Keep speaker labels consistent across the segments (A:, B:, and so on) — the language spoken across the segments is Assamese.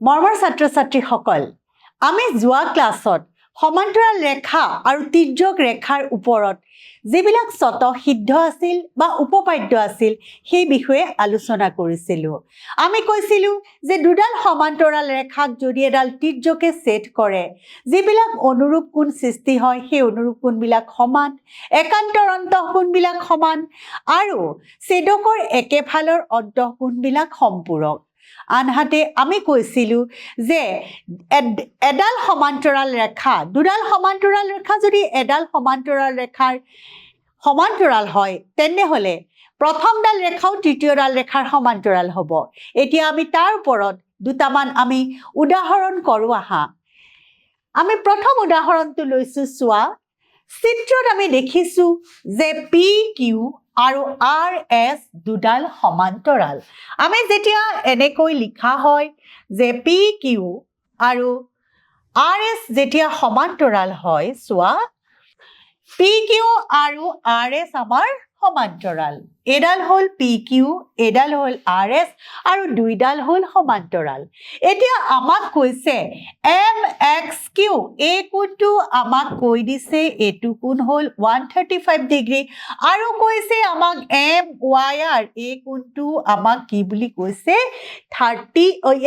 A: মৰমৰ ছাত্ৰ-ছাত্ৰীসকল, আমি যোৱা ক্লাছত সমান্তৰাল ৰেখা আৰু তিৰ্যক ৰেখাৰ ওপৰত যিবিলাক স্বতঃসিদ্ধ আছিল বা উপপাদ্য আছিল সেই বিষয়ে আলোচনা কৰিছিলোঁ। আমি কৈছিলোঁ যে দুডাল সমান্তৰাল ৰেখাক যদি এডাল তিৰ্যকে ছেদ কৰে, যিবিলাক অনুৰূপ কোণ সৃষ্টি হয় সেই অনুৰূপ কোণবিলাক সমান, একান্তৰ অন্তঃকোণবিলাক সমান আৰু ছেদকৰ একেফালৰ অন্তঃকোণবিলাক সম্পূৰক। আনহাতে আমি কৈছিলোঁ যে এডাল সমান্তৰাল ৰেখা, দুডাল সমান্তৰাল ৰেখা যদি এডাল সমান্তৰাল ৰেখাৰ সমান্তৰাল হয় তেনেহ'লে প্ৰথমডাল ৰেখাও তৃতীয়ডাল ৰেখাৰ সমান্তৰাল হ'ব। এতিয়া আমি তাৰ ওপৰত দুটামান আমি উদাহৰণ কৰোঁ আহা। আমি প্ৰথম উদাহৰণটো লৈছোঁ চোৱা। চিত্ৰত আমি দেখিছোঁ যে পি কিউ আৰু আৰ এছ দুডাল সমান্তৰাল। আমি যেতিয়া এনেকৈ লিখা হয় যে পি কিউ আৰু আৰ এছ যেতিয়া সমান্তৰাল হয়, চোৱা পি কিউ আৰু আৰ এছ আমাৰ সমান্তৰাল। এডাল হ'ল পি কিউ, এডাল হ'ল আৰ এছ আৰু দুইডাল হ'ল সমান্তৰাল। এতিয়া আমাক কৈছে এম এক্স কিউ, এই কোণটো আমাক কৈ দিছে এইটো কোণ হ'ল 135 ডিগ্ৰী আৰু কৈছে আমাক এম ৱাই আৰ, এই কোণটো আমাক কি বুলি কৈছে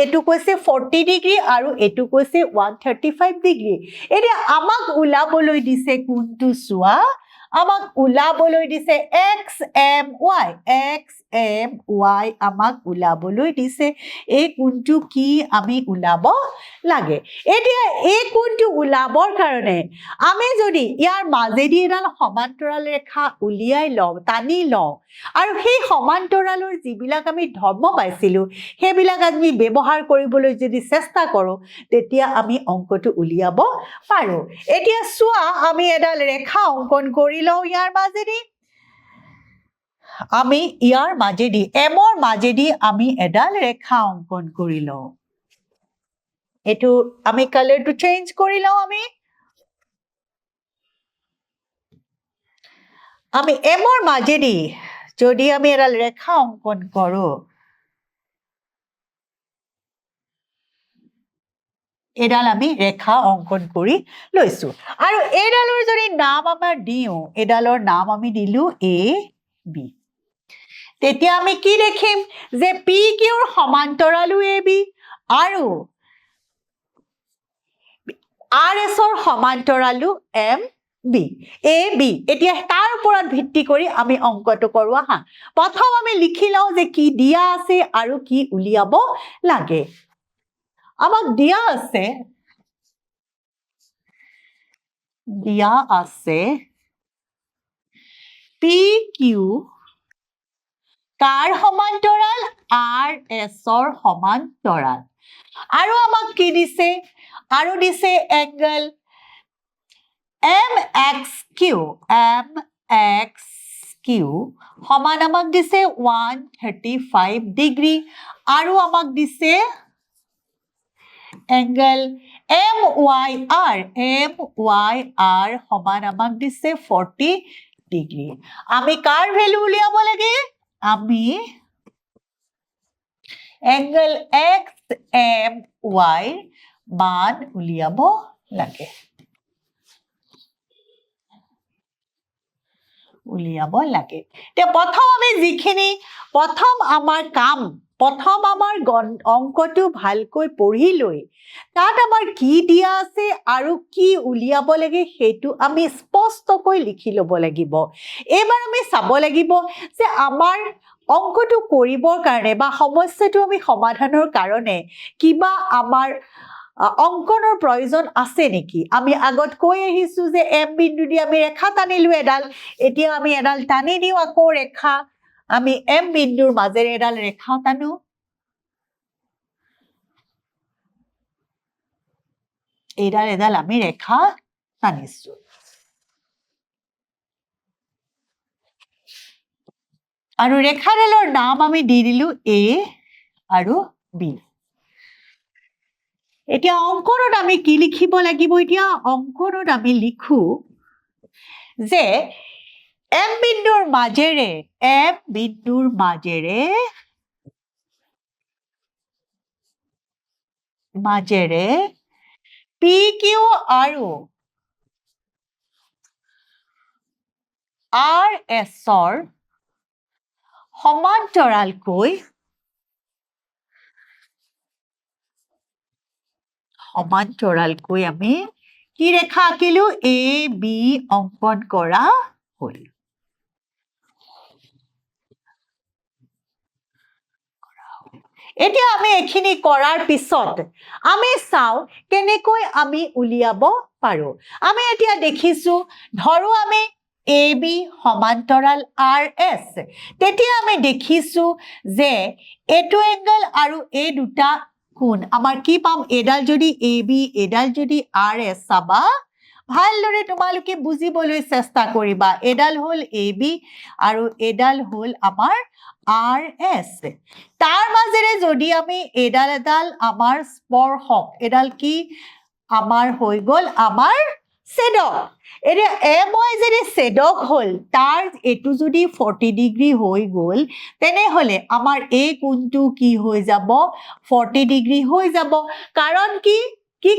A: এইটো কৈছে 40 ডিগ্ৰী আৰু এইটো কৈছে 135 ডিগ্ৰী। এতিয়া আমাক ওলাবলৈ দিছে কোণটো চোৱা, আমাক ওলাবলৈ দিছে এক্স এম ৱাই আমাক ওলাবলৈ দিছে। এই কোণটো কি আমি ওলাব লাগে। এতিয়া এই কোণটো ওলাবৰ কাৰণে আমি যদি ইয়াৰ মাজেদি এডাল সমান্তৰাল ৰেখা উলিয়াই লওঁ, টানি লওঁ আৰু সেই সমান্তৰালৰ যিবিলাক আমি ধৰ্ম পাইছিলোঁ সেইবিলাক আমি ব্যৱহাৰ কৰিবলৈ যদি চেষ্টা কৰোঁ তেতিয়া আমি অংকটো উলিয়াব পাৰোঁ। এতিয়া চোৱা, আমি এডাল ৰেখা অংকন কৰি লওঁ ইয়াৰ মাজেদি। আমি ইয়াৰ মাজেদি এমৰ মাজেদি আমি এডাল ৰেখা অংকন কৰি লওঁ। এইটো আমি কালাৰটো চেঞ্জ কৰি লওঁ। আমি এমৰ মাজেদি যদি আমি এডাল ৰেখা অংকন কৰোঁ, এডাল আমি ৰেখা অংকন কৰি লৈছোঁ আৰু এইডালৰ যদি নাম আমাৰ দিওঁ, এডালৰ নাম আমি দিলোঁ এ বি। তেতিয়া আমি কি দেখিম যে পি কিউৰ সমান্তৰালো এ বি আৰু আৰ এছৰ সমান্তৰালো এম বি, এ বি। এতিয়া তাৰ ওপৰত ভিত্তি কৰি আমি অংকটো কৰোঁ আহা। প্ৰথম আমি লিখি লওঁ যে কি দিয়া আছে আৰু কি উলিয়াব লাগে। আমাক দিয়া আছে পি কিউ কাৰ সমান্তৰাল, আৰ এছৰ সমান্তৰাল আৰু আমাক কি দিছে, আৰু দিছে এংগল এম এক্স কিউ সমান আমাক দিছে 135 ডিগ্ৰী আৰু আমাক দিছে এংগল এম ৱাই আৰ সমান আমাক দিছে 40 ডিগ্ৰী। আমি কাৰ ভেলু উলিয়াব লাগে, আমি এংগল এক্স এম ৱাই মান উলিয়াব লাগে। এতিয়া প্ৰথম আমি আমাৰ অংকটো ভালকৈ পঢ়ি লৈ তাত আমাৰ কি দিয়া আছে আৰু কি উলিয়াব লাগে সেইটো আমি স্পষ্টকৈ লিখি ল'ব লাগিব। এইবাৰ আমি চাব লাগিব যে আমাৰ অংকটো কৰিবৰ কাৰণে বা সমস্যাটো আমি সমাধানৰ কাৰণে কিবা আমাৰ অংকনৰ প্ৰয়োজন আছে নেকি। আমি আগত কৈ আহিছো যে এম বিন্দু দি আমি ৰেখা টানিলো এডাল, এতিয়া আমি এডাল টানি দিওঁ আকৌ ৰেখা, আমি এম বিন্দুৰ মাজেৰে এডাল ৰেখা টানো। এডাল আমি ৰেখা টানিছো। আৰু ৰেখাডালৰ নাম আমি দি দিলো এ আৰু বি। এতিয়া অংকনত আমি কি লিখিব লাগিব, এতিয়া অংকনত আমি লিখো যে এম বিন্দুৰ মাজেৰে মাজেৰে PQ আৰু RSৰ সমান্তৰালকৈ আমি কি ৰেখা আঁকিলো AB অংকন কৰা হ'ল এতিয়া আমি এখিনি কৰাৰ পিছত আমি চাও কেনেকৈ আমি উলিয়াব পাৰো আমি এতিয়া দেখিছো ধৰো আমি AB সমান্তৰাল RS তেতিয়া আমি দেখিছো যে এটো এংগল আৰু এই দুটা কোণ আমাৰ কি পাম এডাল যদি AB এডাল যদি RS চাবা ভালদৰে তোমালোকে বুজিবলৈ চেষ্টা কৰিবা এডাল হল AB আৰু এডাল হল আমাৰ RS তাৰ মাজেৰে যদি আমি এডাল এডাল আমাৰ স্পৰ্শক এডাল কি আমাৰ হৈ গল আমাৰ ছেদক এতিয়া MY যদি ছেদক হল তাৰ এটো যদি 40 ডিগ্ৰী হৈ গল তেনেহলে আমাৰ এই কোণটো কি হৈ যাব 40 ডিগ্ৰী হৈ যাব কাৰণ কি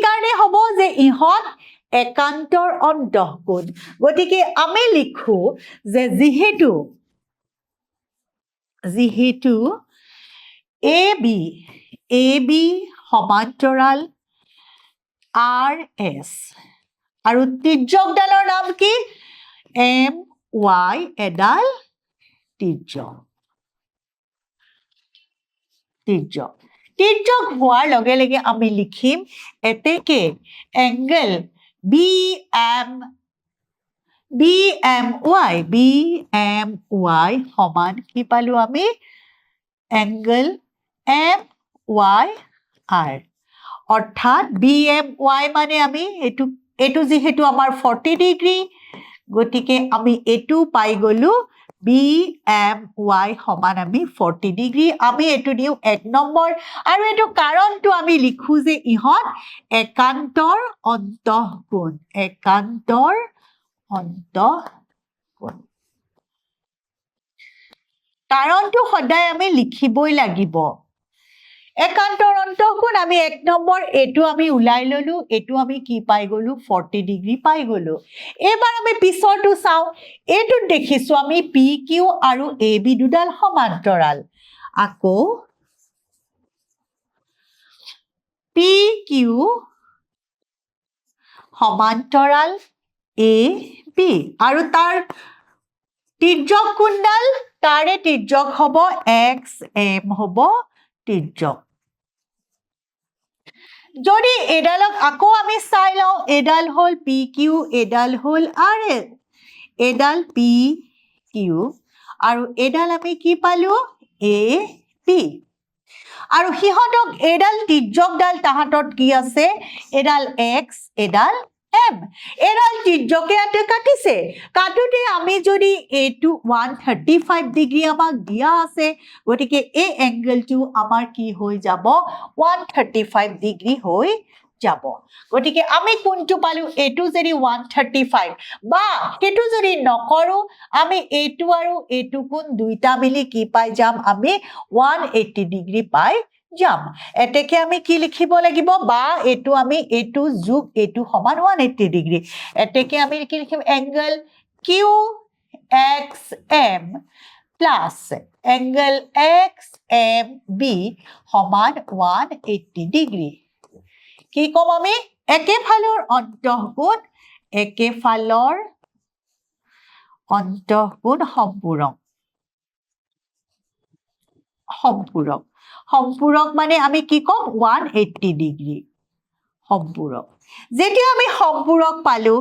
A: কাৰণে হ'ব যে ইহত একান্তৰ অন্তঃকোণ গতিকে আমি লিখো যে যিহেতু AB সমান্তৰাল RS আৰু তিৰ্যকডালৰ নাম কি MY এডাল তিৰ্যক হোৱাৰ লগে লগে আমি লিখিম এতেকে এংগল BMY সমান কি পালো আমি এংগল MYR অৰ্থাৎ BMY মানে আমি এটো যেহেতু আমাৰ 40 ডিগ্ৰী গতিকে আমি এটো পাই গলো BMY সমান আমি 40 ডিগ্ৰী আমি এটো দিও 1 নম্বৰ আৰু এটো কাৰণটো আমি লিখো যে ইহত একান্তৰ অন্তঃকোণ কাৰণটো সদায় আমি লিখিবই লাগিব একান্তৰ অন্তঃকোণ আমি 1 নম্বৰ এটো আমি উলাই ললো এটো আমি কি পাই গলো 40 ডিগ্ৰী পাই গলো এবাৰ আমি পিছৰটো চাও এটো দেখিছো আমি PQ আৰু AB দুডাল সমান্তৰাল আকৌ PQ সমান্তৰাল AB আৰু তাৰ তিৰ্যক কোণডাল তাৰে তিৰ্যক হ'ব XM হ'ব তিৰ্যক যদি এডালক আকৌ আমি চাই লও এডাল হল PQ এডাল হল RS এডাল PQ আৰু এডাল আমি কি পালো AB আৰু হিহতক এডাল তিৰ্যকডাল তাহাতত কি আছে এডাল X এডাল M এডাল তিৰ্যকে আতে কাটিছে কাটোতে আমি যদি এটো 135 ডিগ্ৰী আমাক দিয়া আছে গতিকে এই এংগলটো আমাৰ কি হৈ যাব 135 ডিগ্ৰী হৈ যাব গতিকে আমি কোনটো পালো এটো যদি 135 বা হেতু যদি নকৰো আমি এটো আৰু এটো কোণ দুইটা মিলি কি পাই যাম আমি 180 ডিগ্ৰী পাই যাম এতেকে আমি কি লিখিব লাগিব বা এটো আমি এটো যোগ এটো সমান 180 ডিগ্ৰী এতেকে আমি কি লিখিম angle QXM plus angle XMB সমান 180 ডিগ্ৰী কি কম আমি একেফালৰ অন্তঃকোণ সম্পূৰক মানে আমি কি কম 180 ডিগ্ৰী সম্পূৰক যেতিয়া আমি সম্পূৰক পালো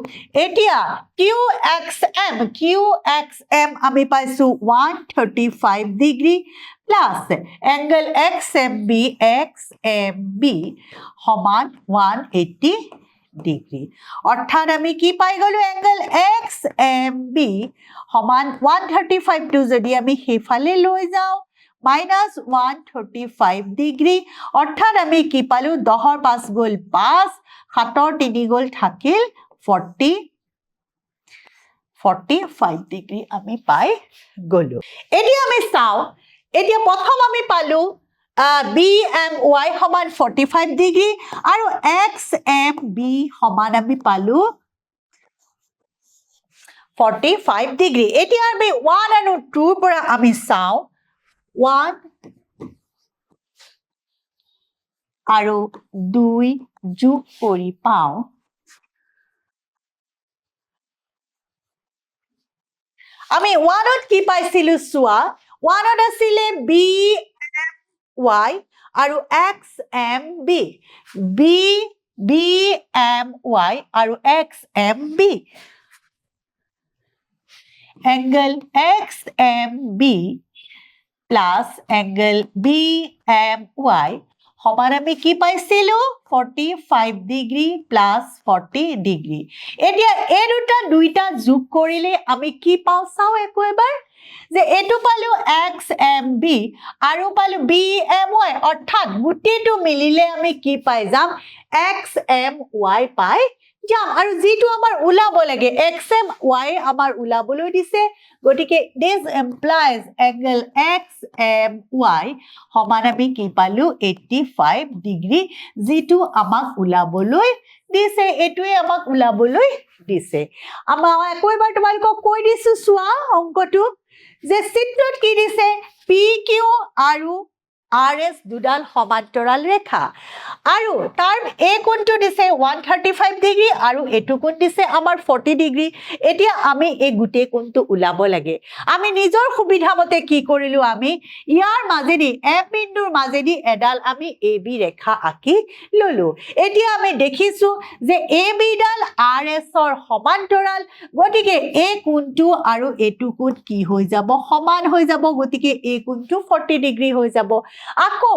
A: এতিয়া QXM আমি পাইছো 135 ডিগ্ৰী প্লাস এংগল XMB সমান 180 ডিগ্ৰী অৰ্থাৎ আমি কি পাই গলো এংগল XMB সমান 135 টো যদি আমি হেফালে লৈ যাও -135 ডিগ্ৰী অৰ্থাৎ আমি কি পালো 10 ৰ 5 গল 5 7 ৰ 3 গল থাকিল 45 ডিগ্ৰী আমি পাই গলো এতিয়া আমি চাও এতিয়া প্ৰথম আমি পালো BMY সমান 45 ডিগ্ৰী আৰু XMB সমান আমি পালো 45 ডিগ্ৰী এতিয়া আমি 1 আৰু 2 পৰা আমি চাওঁ 1 আৰু 2 যোগ কৰি পাওঁ আমি 1ত কি পাইছিলো চোৱা 1ত আছিলে BMY আৰু XMB BMY আৰু XMB angle XMB plus angle BMY সমান আমি কি পাইছিলো 45 ডিগ্ৰী plus 40 ডিগ্ৰী এতিয়া এই দুটা যোগ কৰিলে আমি কি পাওঁ চাওঁ এবাৰ যে এটো পালো XMB আৰু পালো BMY অৰ্থাৎ গুটিটো মিলিলে আমি কি পাই যাম XMY পাই যাম আৰু যেটো আমাৰ উলাব লাগে XMY আমাৰ উলাবলৈ দিছে গটিকে this implies angle XMY সমান আমি কি পালো 85 ডিগ্ৰী যেটো আমাক উলাবলৈ দিছে এটোৱে আমাক উলাবলৈ দিছে আমাৰ একবাৰ তোমালোকক কৈ দিছো চোৱা অংকটো যে চিত্ৰত কি দিছে PQ আৰু RS দুডাল সমান্তৰাল ৰেখা আৰু তাৰ এই কোণটো দিছে 135 ডিগ্ৰী আৰু এটো কোণ দিছে আমাৰ 40 ডিগ্ৰী এতিয়া আমি এই গুটে কোণটো উলাব লাগে আমি নিজৰ সুবিধা মতে কি কৰিলো আমি ইয়াৰ মাজেদি এ বিন্দুৰ মাজেদি এডাল আমি AB ৰেখা আঁকি ললো এতিয়া আমি দেখিছো যে AB ডাল RS ৰ সমান্তৰাল গতিকে এই কোণটো আৰু এটো কোণ কি হৈ যাব সমান হৈ যাব গতিকে এই কোণটো 40 ডিগ্ৰী হৈ যাব আকৌ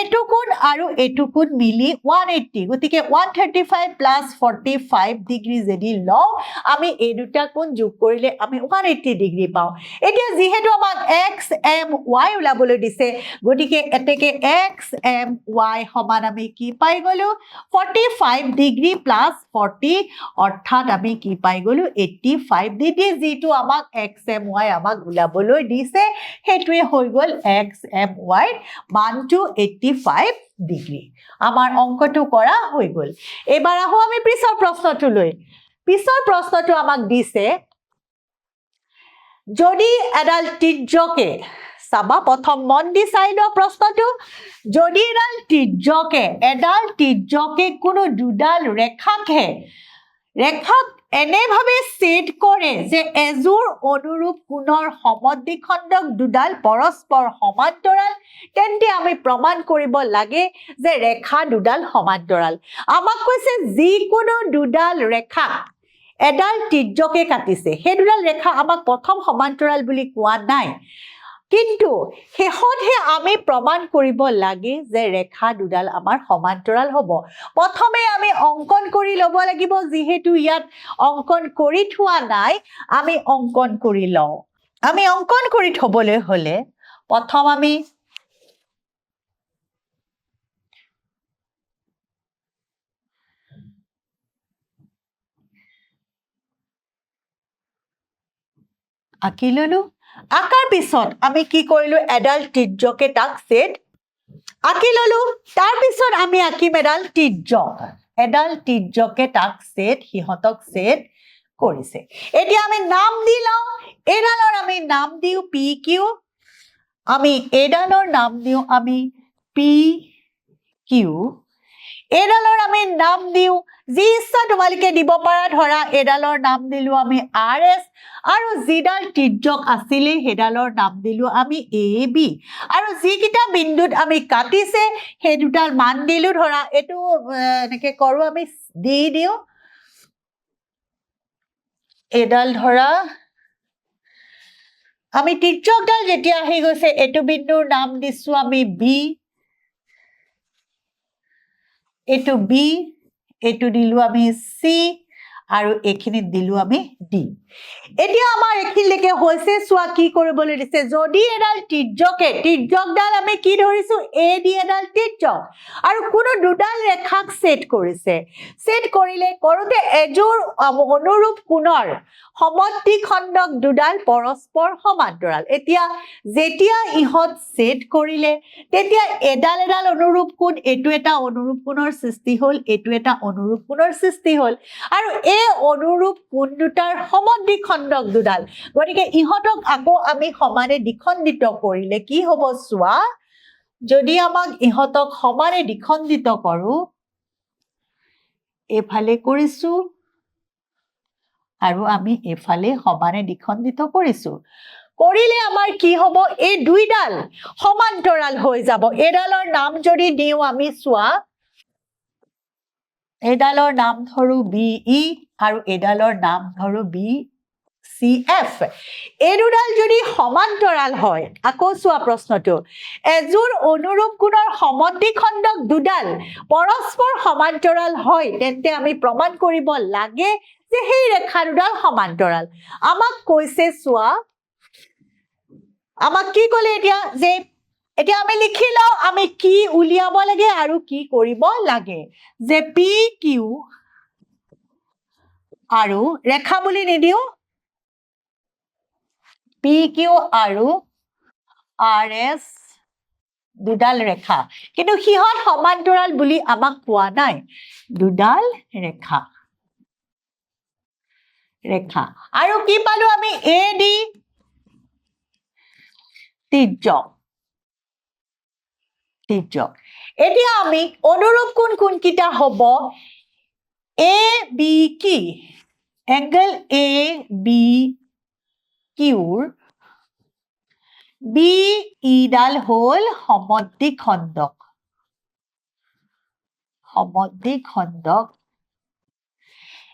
A: এটো কোণ আৰু এটো কোণ মিলি 180 গতিকে 135 plus 45 ডিগ্ৰী যদি লও আমি এই দুটা কোণ যোগ কৰিলে আমি 180 ডিগ্ৰী পাওঁ এতিয়া যেহেতু আমাক XMY উলাবলৈ দিছে গতিকে এতেকে XMY সমান আমি কি পাই গলো 45 ডিগ্ৰী plus 40 অৰ্থাৎ আমি কি পাই গলো 85 ডিগ্ৰী যেটো আমাক XMY আমাক উলাবলৈ দিছে হেতুৱে হৈ গল XMY মানটো 85 ডিগ্ৰী আমাৰ অংকটো কৰা হৈ গল এবাৰ আহো আমি পিছৰ প্ৰশ্নটো লৈ পিছৰ প্ৰশ্নটো আমাক দিছে যদি এডাল ত্ৰিজ্যকে সাবা প্ৰথম মন দি চাই লোৱা প্ৰশ্নটো যদি এডাল ত্ৰিজ্যকে কোনো দুডাল ৰেখাক এনেভাবে ছেদ কৰে যে এজোৰ অনুৰূপ কোণৰ সমদ্বিখণ্ডক দুডাল পৰস্পৰ সমান্তৰাল তেন্তে আমি প্ৰমাণ কৰিব লাগে যে ৰেখা দুডাল সমান্তৰাল আমাক কৈছে যিকোনো দুডাল ৰেখা এডাল ত্ৰিজ্যকে কাটিছে সেই দুডাল ৰেখা আমাক প্ৰথম সমান্তৰাল বুলি কোৱা নাই কিন্তু হেহতহে আমি প্ৰমাণ কৰিব লাগে যে ৰেখা দুডাল আমাৰ সমান্তৰাল হ'ব প্ৰথমে আমি অঙ্কন কৰি লব লাগিব যেহেতু ইয়াত অঙ্কন কৰি থোৱা নাই আমি অঙ্কন কৰি লওঁ আমি অঙ্কন কৰি থবলৈ হলে প্ৰথম আমি আঁকি ললো আঁকাৰ পিছত আমি কি কৰিলো এডাল ত্ৰিজ্যকে তাক ছেদ আঁকি ললো তাৰ পিছত আমি আঁকিম এডাল ত্ৰিজ্যকে তাক ছেদ হিহতক ছেদ কৰিছে এতিয়া আমি নাম দি লওঁ এডালৰ আমি নাম দিও PQ আমি এডালৰ নাম দিও আমি PQ এডালৰ আমি নাম দিও যি ইচ্ছা তোমালোকে দিব পাৰা ধৰা এডালৰ নাম দিলো আমি RS আৰু যিডাল ত্ৰিজ্যক আছিলে হেডালৰ নাম দিলো আমি AB আৰু যিকিটা বিন্দুত আমি কাটিছে সেই দুটাৰ মান দিলো ধৰা এটো এনেকে কৰো আমি দি দিও এডাল ধৰা আমি ত্ৰিজ্যকডাল যেতিয়া আহি গৈছে এটো বিন্দুৰ নাম দিছো আমি B এটো B এটো দিলো আমি C আৰু এইখিনিত দিলো আমি ডি এতিয়া আমাৰ এইখিনিলৈকে হৈছে চোৱা কি কৰিবলৈ দিছে যদি এডাল তিৰ্যকডাল আমি কি ধৰিছো এ দি এডাল তিৰ্যক আৰু কোনো দুডাল ৰেখাক ছেট কৰিছে ছেট কৰোতে এযোৰ অনুৰূপ কোণৰ সমদ্বিখণ্ডক দুডাল পৰস্পৰ সমান্তৰাল এতিয়া যেতিয়া ইহত ছেট কৰিলে তেতিয়া এডাল অনুৰূপ কোণ এইটো এটা অনুৰূপ কোণৰ সৃষ্টি হ'ল এইটো এটা অনুৰূপ কোণৰ সৃষ্টি হ'ল আৰু এই অনুৰূপ কোণ দুটাৰ সমদ্বিখণ্ডক দুডাল গতিকে ইহতক আকৌ আমি সমানে দ্বিখণ্ডিত কৰিলে কি হ'ব চোৱা যদি আমাক ইহতক সমানে দ্বিখণ্ডিত কৰো এফালে কৰিছো আৰু আমি এফালে সমানে দ্বিখণ্ডিত কৰিছো কৰিলে আমাৰ কি হ'ব এই দুইডাল সমান্তৰাল হৈ যাব এডালৰ নাম যদি দিও আমি চোৱা এডালৰ নাম ধৰো BE আৰু এডালৰ নাম ধৰো BCF এই দুডাল যদি সমান্তৰাল হয় আকৌ চোৱা প্ৰশ্নটো এযোৰ অনুৰূপ কোণৰ সমদ্বিখণ্ডক দুডাল পৰস্পৰ সমান্তৰাল হয় তেন্তে আমি প্ৰমাণ কৰিব লাগে যে সেই ৰেখা দুডাল সমান্তৰাল আমাক কৈছে চোৱা আমাক কি ক'লে এতিয়া আমি লিখি লওঁ আমি কি উলিয়াব লাগে আৰু কি কৰিব লাগে যে PQ আৰু ৰেখা বুলি নিদিও PQ আৰু RS দুডাল ৰেখা কিন্তু সিহঁত সমান্তৰাল বুলি আমাক কোৱা নাই দুডাল ৰেখা আৰু কি পালো আমি AD তিৰ্যক এতিয়া আমি অনুৰূপ কোনকেইটা হ'ব AB কি এংগল ABQৰ BE ডাল হ'ল সমদ্বিখণ্ডক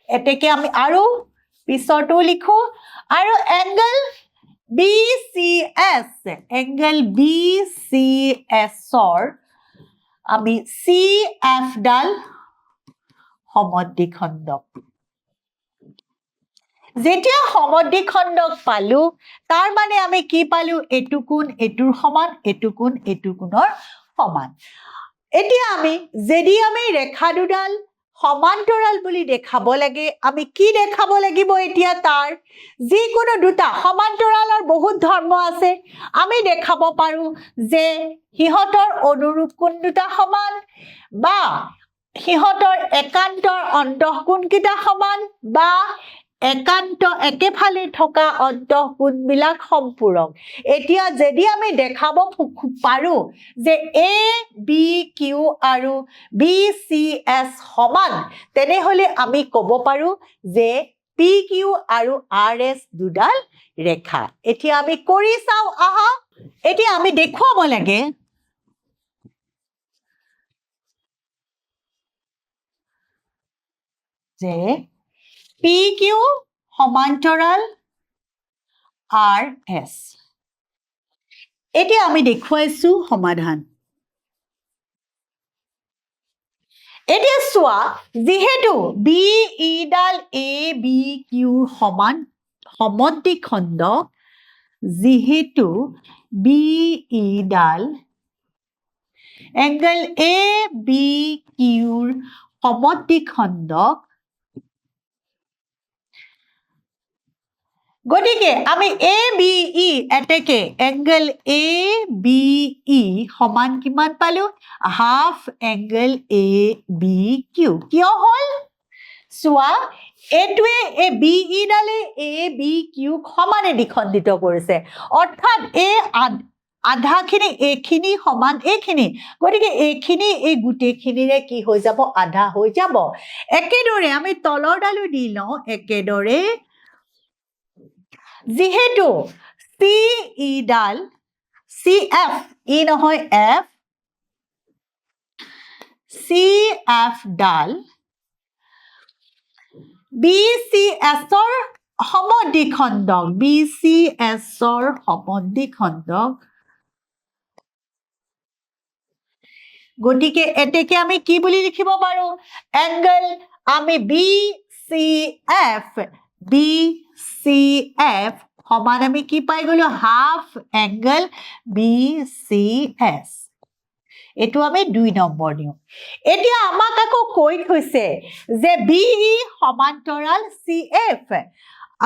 A: এতেকে আমি আৰু পিছৰটো লিখো আৰু এংগল BCS ৰ আমি CF ডাল সমদ্বিখণ্ডক যেতিয়া সমদ্বিখণ্ডক পালো তাৰ মানে আমি কি পালো এটু কোণ এটুৰ সমান এটু কোণ এটু কোণৰ সমান এতিয়া যদি আমি ৰেখা দুডাল সমান্তৰাল বুলি দেখাব লাগে আমি কি দেখাব লাগিব এতিয়া তাৰ যিকোনো দুটা সমান্তৰালৰ বহুত ধৰ্ম আছে আমি দেখাব পাৰো যে সিহঁতৰ অনুৰূপ কোণ দুটা সমান বা সিহঁতৰ একান্তৰ অন্তঃকোণকেইটা সমান বা একান্ত একেফালে থকা অন্তঃকোণবিলাক সম্পূৰক এতিয়া যদি আমি দেখাব পাৰো যে ABQ আৰু BCS সমান তেনেহলে আমি ক'ব পাৰো যে PQ আৰু RS দুডাল ৰেখা এতিয়া আমি কৰি চাও আহা এতিয়া আমি দেখুৱাব লাগে যে PQ সমান্তৰাল RS এতিয়া আমি দেখুৱাইছো সমাধান এতিয়া চোৱা যেহেতু BE ডাল ABQৰ সমান সমদ্বিখণ্ড যেহেতু BE ডাল এংগল ABQৰ সমদ্বিখণ্ডক গতিকে আমি ABE এতেকে এংগল ABE সমান কিমান পালো হাফ এংগল ABQ কিয় হল চোৱা এটোৱে BE ডালে ABQ সমানে দ্বিখণ্ডিত কৰিছে অৰ্থাৎ আধাখিনি এইখিনি সমান এইখিনি গতিকে এইখিনি এই গোটেইখিনিৰে কি হৈ যাব আধা হৈ যাব একেদৰে আমি তলৰ ডালো দি লওঁ একেদৰে যেহেতু CE ডাল CF ই নহয় F CF ডাল BCS ৰ সমদ্বিখণ্ডক গতিকে এতেকে আমি কি বুলি লিখিব পাৰো এংগল আমি BCF BCF সমান আমি কি পাই গলো হাফ এংগল BCS এটো আমি 2 নম্বৰ দিও এতিয়া আমাক আকৌ কৈ থৈছে যে BE সমান্তৰাল CF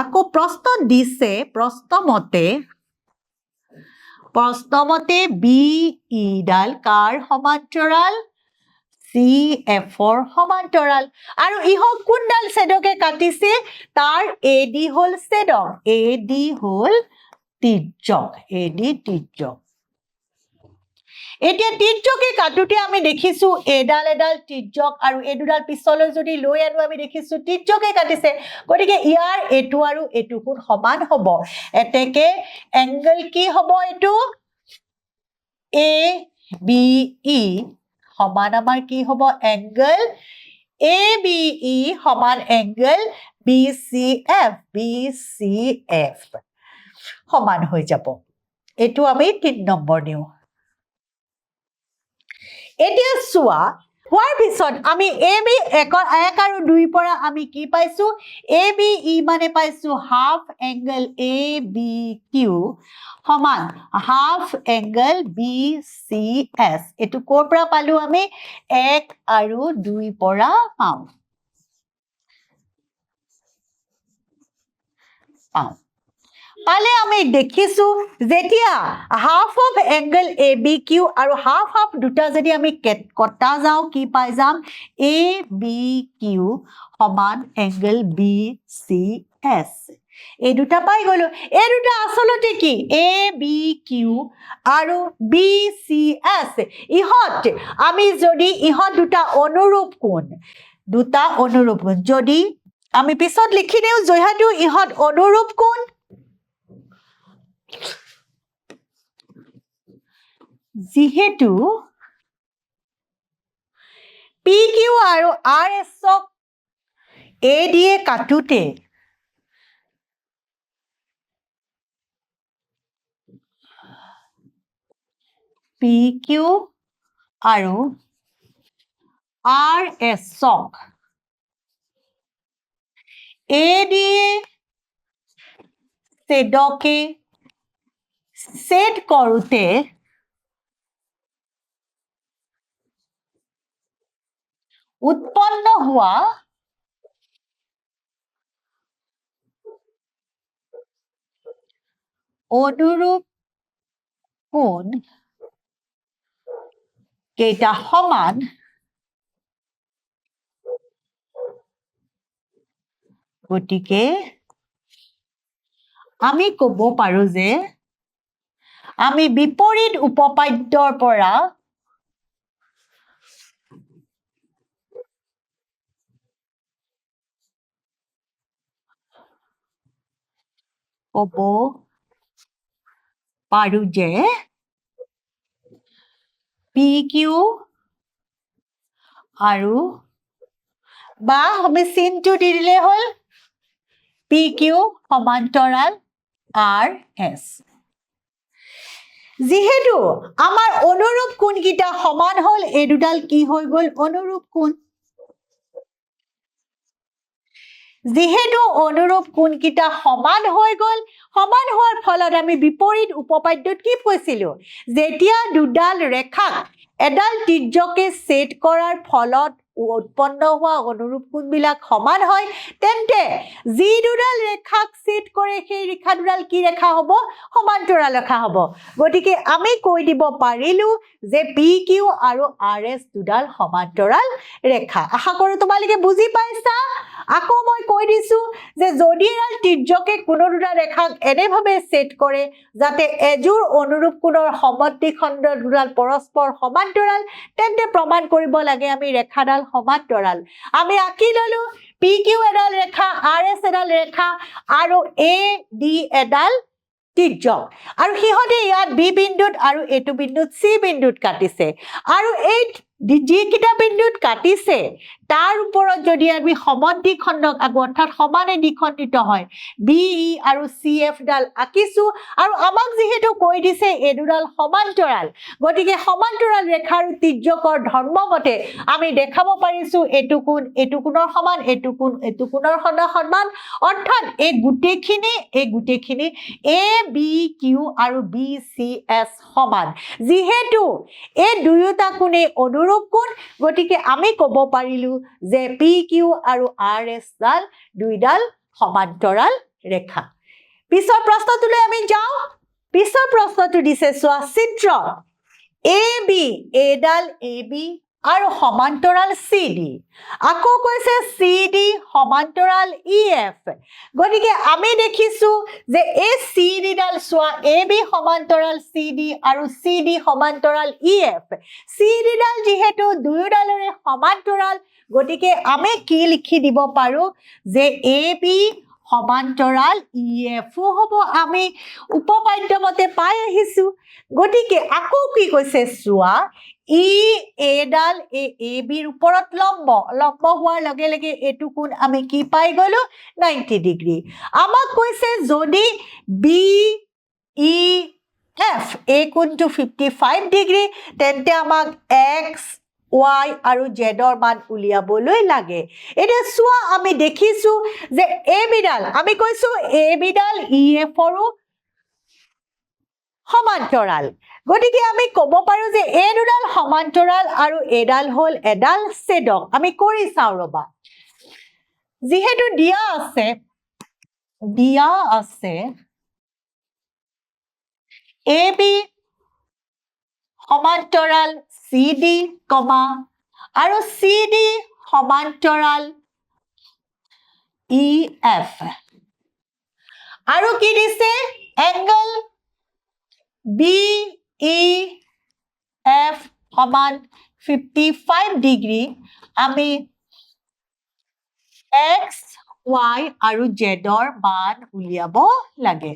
A: আকৌ প্ৰশ্ন দিছে প্ৰশ্নমতে BE ডাল কাৰ সমান্তৰাল CF ৰ সমান্তৰাল আৰু ইহক কোনডাল ছেদকে কাটিছে তাৰ AD হল ছেদক AD হল তিৰ্যক AD তিৰ্যক এতিয়া তিৰ্যকে কাটোতে আমি দেখিছো এডাল তিৰ্যক আৰু এডুডাল পিছলৈ যদি লৈ আনো আমি দেখিছো তিৰ্যকে কাটিছে গতিকে ইয়াৰ এটু আৰু এটু কোণ সমান হ'ব এতেকে এংগল কি হ'ব এটু ABE সমান আমাৰ কি হ'ব এংগল ABE সমান এংগল BCF সমান হৈ যাব এটু আমি 3 নম্বৰ দিও এতিয়া সোয়া হোৱাৰ পিছত আমি AB 1 আৰু 2 পৰা আমি কি পাইছো ABE মানে পাইছো হাফ এংগল ABQ সমান হাফ এংগল BCS এটো কোৰ পৰা পালো আমি 1 আৰু 2 পৰা পাও পালে আমি দেখিছো যেতিয়া হাফ অফ এংগল ABQ আৰু হাফ দুটা যদি আমি কটা যাও কি পাই যাম ABQ সমান এংগল BCS এই দুটা পাই গলো এই দুটা আসলতে কি ABQ আৰু BCS ইহত আমি যদি ইহত দুটা অনুৰূপ কোণ যদি আমি পিছত লিখি দেও জয়হাটো ইহত অনুৰূপ কোণ যিহেতু PQ আৰু RS ক A দিয়ে কাটোতে PQ আৰু RS ক A দিয়ে ছেদকে ছেদ কৰোতে উৎপন্ন হোৱা অনুৰূপ কোণ কেইটা সমান গতিকে আমি ক'ব পাৰো যে আমি বিপৰীত উপপাদ্যৰ পৰা ক'ব পাৰো যে PQ আৰু বা আমি চিনটো দি দিলে হল PQ সমান্তৰাল RS যিহেতু আমাৰ অনুৰূপ কোণ কিটা সমান হল এই দুডাল কি হৈ গল অনুৰূপ কোণ যিহেতু অনুৰূপ কোণ কিটা সমান হৈ গল সমান হোৱাৰ ফলত আমি বিপৰীত উপপাদ্যত কি কৈছিলো যেতিয়া দুডাল ৰেখাক এডাল তিৰ্যকে ছেদ কৰাৰ ফলত উৎপন্ন হোৱা অনুৰূপ কোণবিলাক সমান হয় তেন্তে যি দুডাল ৰেখাক ছেদ কৰে সেই ৰেখা দুডাল কি ৰেখা হ'ব সমান্তৰাল ৰেখা হ'ব গতিকে আমি কৈ দিব পাৰিলো যে PQ আৰু RS দুডাল সমান্তৰাল ৰেখা আশা কৰো তোমালোকে বুজি পাইছা আকৌ মই কৈ দিছো যে যদি এডাল তিৰ্যকে কোনো দুটা ৰেখাক এনেভাৱে ছেদ কৰে যাতে এজোৰ অনুৰূপ কোণৰ সমদ্বিখণ্ড দুডাল পৰস্পৰ সমান্তৰাল তেন্তে প্ৰমাণ কৰিব লাগে আমি ৰেখাডাল সমান্তৰাল আমি আঁকি ললো PQ এডাল ৰেখা RS এডাল ৰেখা আৰু AD এডাল তিৰ্যক আৰু হিহতে ইয়াত B বিন্দুত আৰু এটু বিন্দুত C বিন্দুত কাটিছে আৰু এই যিকেইটা বিন্দুত কাটিছে তাৰ ওপৰত যদি আমি সমদ্বিখণ্ডক আঁকো অৰ্থাৎ সমানে দ্বিখণ্ডিত হয় বি ই আৰু চি এফ ডাল আঁকিছো আৰু আমাক যিহেতু কৈ দিছে এই দুডাল সমান্তৰাল গতিকে সমান্তৰাল ৰেখাৰ তিৰ্যকৰ ধৰ্মমতে আমি দেখাব পাৰিছো এইটো কোণৰ সমান এইটো কোণৰ সমান অৰ্থাৎ এই গোটেইখিনি এ বি কিউ আৰু বি চি এছ সমান যিহেতু এই দুয়োটা কোণে অনুৰূপ কোণ গতিকে আমি ক'ব পাৰিলো যে পি কিউ আৰু আৰ এছ ডাল দুইডাল সমান্তৰাল ৰেখা পিছৰ প্ৰশ্নটোলৈ আমি যাওঁ পিছৰ প্ৰশ্নটো দিছে চোৱা চিত্ৰ এ বি এডাল এ বি আৰু সমান্তৰাল চি ডি আকৌ কৈছে চি ডি সমান্তৰাল ই এফ গতিকে আমি দেখিছো যে এই চি ডি ডাল চোৱা এ বি সমান্তৰাল চি ডি আৰু চি ডি সমান্তৰাল ই এফ চি ডি ডাল যিহেতু দুয়োডালৰে সমান্তৰাল গতিকে আমি কি লিখি দিব পাৰো যে এ বি সমান্তৰাল ই এফও হ'ব আমি উপপাদ্যমতে পাই আহিছো গতিকে আকৌ কি কৈছে চোৱা ই এডাল এ বিৰ ওপৰত লম্ব হোৱাৰ লগে লগে এইটো কোণ আমি কি পাই গলো 90 ডিগ্ৰী আমাক কৈছে যদি বি ই এফ এই কোণটো 55 ডিগ্ৰী তেন্তে আমাক এক্স y আৰু z ৰ মান উলিয়াবলৈ লাগে এতিয়া চোৱা আমি দেখিছো যে এ বিডাল আমি কৈছো এ বিডাল ই এফ ৰো সমান্তৰাল গতিকে আমি ক'ব পাৰো যে এই দুডাল সমান্তৰাল আৰু এডাল হ'ল এডাল ছেদক আমি কৰি চাওঁ ৰবা যিহেতু দিয়া আছে এ বি সমান্তৰাল চি ডি আৰু চি ডি সমান্তৰাল ই এফ আৰু কি দিছে এংগল বি ই এফ সমান 55 ডিগ্ৰী আমি এক্স ৱাই আৰু জেডৰ মান উলিয়াব লাগে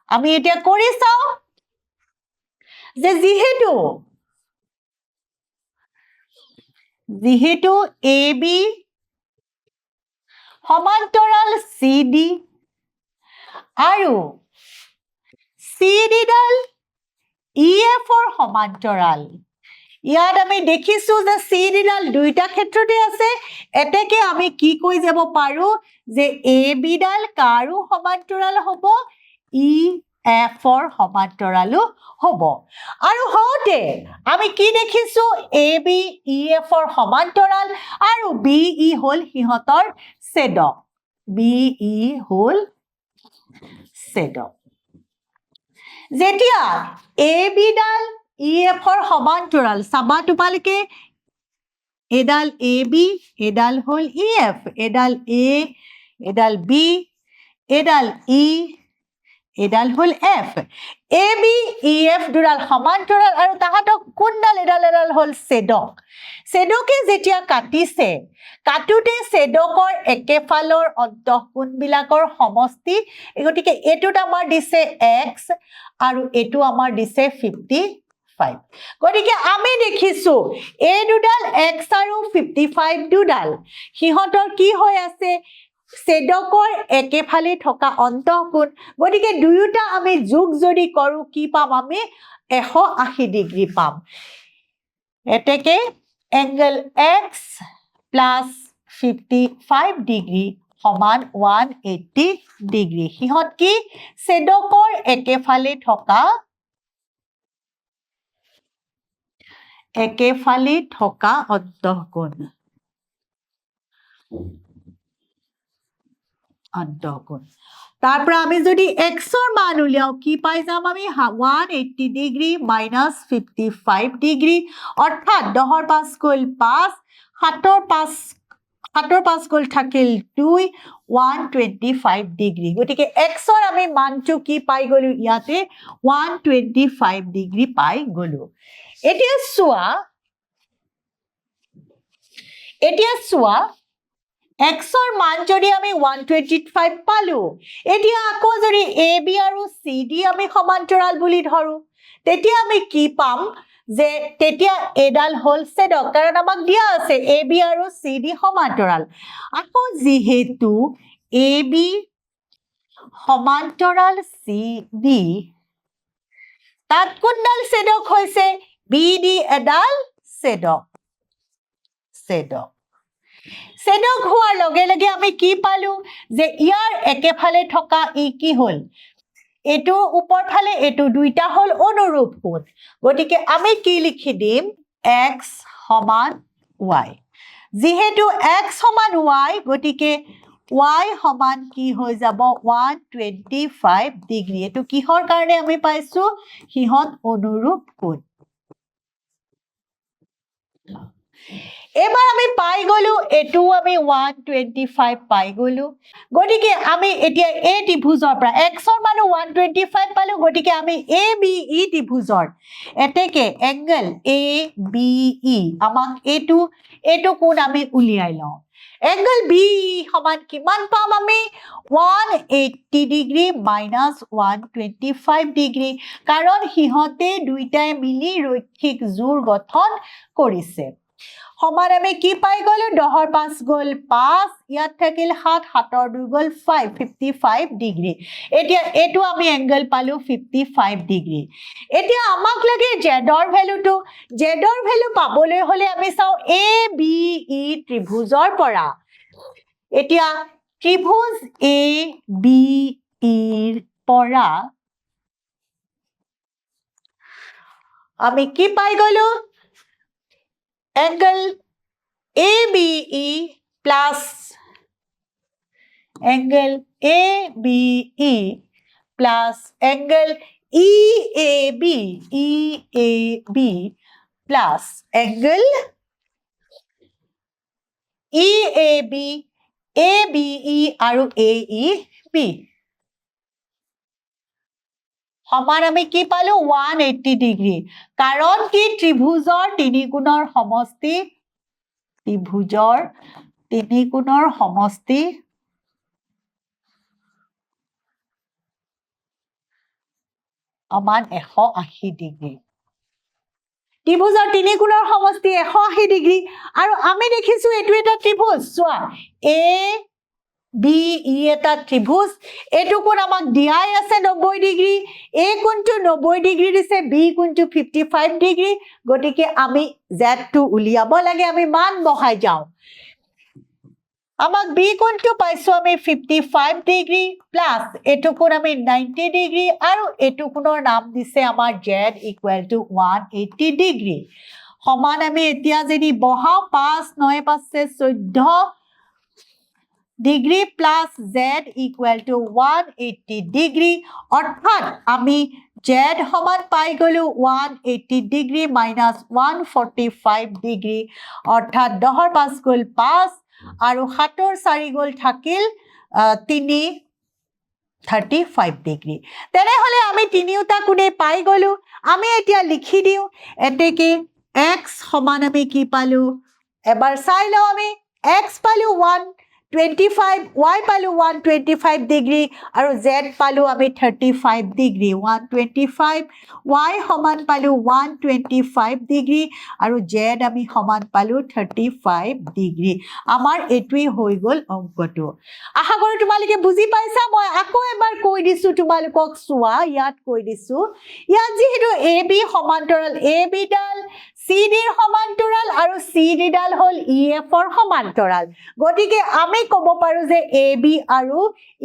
A: আমি এতিয়া কৰি চাওঁ যে যিহেতু এ বি সমান্তৰাল চি ডি আৰু চি ডি ডাল ই এফৰ সমান্তৰাল ইয়াত আমি দেখিছো যে চি ডি ডাল দুইটা ক্ষেত্ৰতে আছে এতেকে আমি কি কৈ যাব পাৰো যে এ বি ডাল কাৰো সমান্তৰাল হ'ব ই এফৰ সমান্তৰালো হ'ব আৰু হওঁতে আমি কি দেখিছো এ বি ই এফৰ সমান্তৰাল আৰু বি ই হ'ল সিহঁতৰ ছেদক যেতিয়া এ বি ডাল ই এফৰ সমান্তৰাল চাবা তোমালোকে এডাল এ বি এডাল হ'ল ই এফ এডাল এ এডাল বি এডাল ই এডাল হ'ল f a b e f দুডাল সমান্তৰাল আৰু তাহাঁতক কোনডাল এডাল হ'ল ছেদকে যেতিয়া কাটিছে কাটোতে ছেদকৰ একেফালৰ অন্তঃকোণবিলাকৰ সমষ্টি গতিকে এইটোত আমাৰ দিছে এক্স আৰু এইটো আমাৰ দিছে 55 গতিকে আমি দেখিছো এই দুডাল এক্স আৰু 55 দুডাল সিহঁতৰ কি হৈ আছে ছেদকৰ একেফালে থকা অন্তঃকোণ গতিকে দুয়োটা আমি যোগ যদি কৰো কি পাম আমি 180 ডিগ্ৰী পাম এতেকে এংগল এক্স প্লাস 55 ডিগ্ৰী সমান 180 ডিগ্ৰী সিহঁত কি ছেদকৰ একেফালে থকা অন্তঃকোণ তাৰ পৰা আমি যদি এক্সৰ মান উলিয়াও কি পাই যাম আমি 180 ডিগ্ৰী মাইনাস 55 ডিগ্ৰী অৰ্থাৎ 10 ৰ 5 গ'ল 5 7 ৰ 5 গ'ল থাকিল 2 125 ডিগ্ৰী গতিকে এক্সৰ আমি মানটো কি পাই গলো ইয়াতে 125 ডিগ্ৰী পাই গলো এতিয়া চোৱা xৰ মান যদি আমি 125 পালো এতিয়া আকৌ যদি ab আৰু cd আমি সমান্তৰাল বুলি ধৰো তেতিয়া আমি কি পাম যে তেতিয়া এডাল হল ছেদক কাৰণ আমাক দিয়া আছে ab আৰু cd সমান্তৰাল আকৌ যেহেতু ab সমান্তৰাল cd তাত কোনডাল ছেদক হৈছে bd এডাল ছেদক ছেদক হোৱাৰ লগে লগে আমি কি পালো যে ইয়াৰ একেফালে থকা ই কি হল এটো ওপৰ ফালে এটো দুইটা হল অনুৰূপ কোণ গতিকে আমি কি লিখি দিম x সমান y যেহেতু x সমান y গতিকে y সমান কি হৈ যাব 125 ডিগ্ৰী এটো কিহৰ কাৰণে আমি পাইছো হিহত অনুৰূপ কোণ এবাৰ আমি পাই গলো এটো আমি 125 পাই গলো গতিকে আমি এতিয়া এ ত্ৰিভুজৰ পৰা x ৰ মান 125 পালো গতিকে আমি ABE ত্ৰিভুজৰ এতেকে এংগল ABE আমাক এটো কোণ আমি উলিয়াই লওঁ এংগল BE সমান কিমান পাম আমি 180 ডিগ্ৰী মাইনাস 125 ডিগ্ৰী কাৰণ হিহতে দুইটাই মিলি ৰৈখিক জোৰ গঠন কৰিছে সমান আমি কি পাই গলো 10 ৰ 5 গল 5 ইয়াত থাকিল 7 7 ৰ 2 গল 5 55 ডিগ্ৰী এতিয়া এটো আমি এংগল পালো 55 ডিগ্ৰী এতিয়া আমাক লাগে z ৰ ভ্যালু পাবলৈ হলে আমি চাও ABE ত্ৰিভুজৰ পৰা এতিয়া ত্ৰিভুজ ABE ৰ পৰা আমি কি পাই গলো angle ABE plus angle ABE plus angle EAB plus angle EAB ABE আৰু AEB সমান আমি কি পালো 180 ডিগ্ৰী কাৰণ কি ত্ৰিভুজৰ তিনি কোণৰ সমষ্টি সমান 180 ডিগ্ৰী ত্ৰিভুজৰ তিনি কোণৰ সমষ্টি 180 ডিগ্ৰী আৰু আমি দেখিছো এটো এটা ত্ৰিভুজ চোৱা ABE এটা ত্ৰিভুজ এটো কোণ আমাক দিয়াই আছে 90 ডিগ্ৰী a কোণটো 90 ডিগ্ৰী দিছে b কোণটো 55 ডিগ্ৰী গতিকে আমি z টো উলিয়াব লাগে আমি মান বহাই যাও আমাক b কোণটো পাইছো আমি 55 ডিগ্ৰী প্লাস এটো কোণ আমি 90 ডিগ্ৰী আৰু এটো কোণৰ নাম দিছে আমাৰ z = 180 ডিগ্ৰী সমান আমি এতিয়া যদি বহাও 5 9 5 14 ডিগ্ৰী প্লাস z = 180 ডিগ্ৰী অৰ্থাৎ আমি z সমান পাই গলো 180 ডিগ্ৰী মাইনাস 145 ডিগ্ৰী অৰ্থাৎ 10 ৰ 5 গল 5 আৰু 7 ৰ 4 গল থাকিল 3 35 ডিগ্ৰী তেনেহলে আমি তিনিওটা কোণে পাই গলো আমি এতিয়া লিখি দিও এতেকে x সমান আমি কি পালো এবাৰ চাই লও আমি x পালো 125 y পালো 125 ডিগ্ৰী আৰু z পালো আমি 35 ডিগ্ৰী 125 y সমান পালো 125 ডিগ্ৰী আৰু z আমি সমান পালো 35 ডিগ্ৰী আমাৰ এটুই হৈ গল অংকটো আশা কৰো তোমালোকে বুজি পাইছা মই আকৌ এবাৰ কৈ দিছো তোমালোকক চোৱা ইয়াত কৈ দিছো ইয়াত যেহেতু AB সমান্তৰাল AB ডাল CD ৰ সমান্তৰাল আৰু CD ডাল হল EF ৰ সমান্তৰাল গতিকে আমি কব পাৰো যে AB আৰু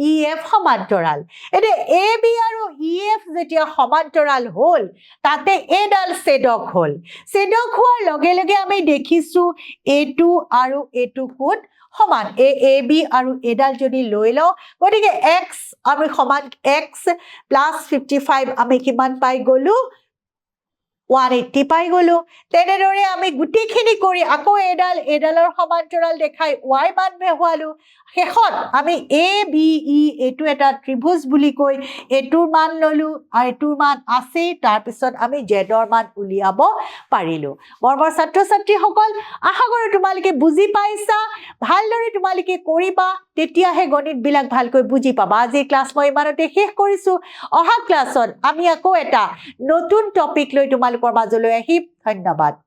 A: EF সমান্তৰাল এতে AB আৰু EF যেতিয়া সমান্তৰাল হল তাতে এডাল ছেদক হল ছেদক হোৱাৰ লগে লগে আমি দেখিছো এটো আৰু এটো কোণ সমান AB আৰু এডাল যদি লৈ লও গতিকে x আমি সমান x + 55 আমি কিমান পাই গলো 180 পাই গলো তেনেদৰে আমি গুটিখিনি কৰি আকৌ এডালৰ সমান্তৰাল দেখাই y মান বেহুৱালো শেষত আমি a b e এইটো এটা ত্ৰিভুজ বুলি কৈ এইটোৰ মান ললো আৰু এইটোৰ মান আছে তাৰ পিছত আমি z ৰ মান উলিয়াব পাৰিলো বৰবৰ ছাত্ৰ ছাত্ৰীসকল আশা কৰো তোমালোকে বুজি পাইছা ভালদৰে তোমালোকে কৰিবা তেতিয়াহে গণিত বিলাক ভালকৈ বুজি পাবা আজি ক্লাছ মই ইমানতে শেষ কৰিছো অহা ক্লাছত আমি আকৌ এটা নতুন টপিক লৈ তোমালোকৰ মাজলৈ আহিম ধন্যবাদ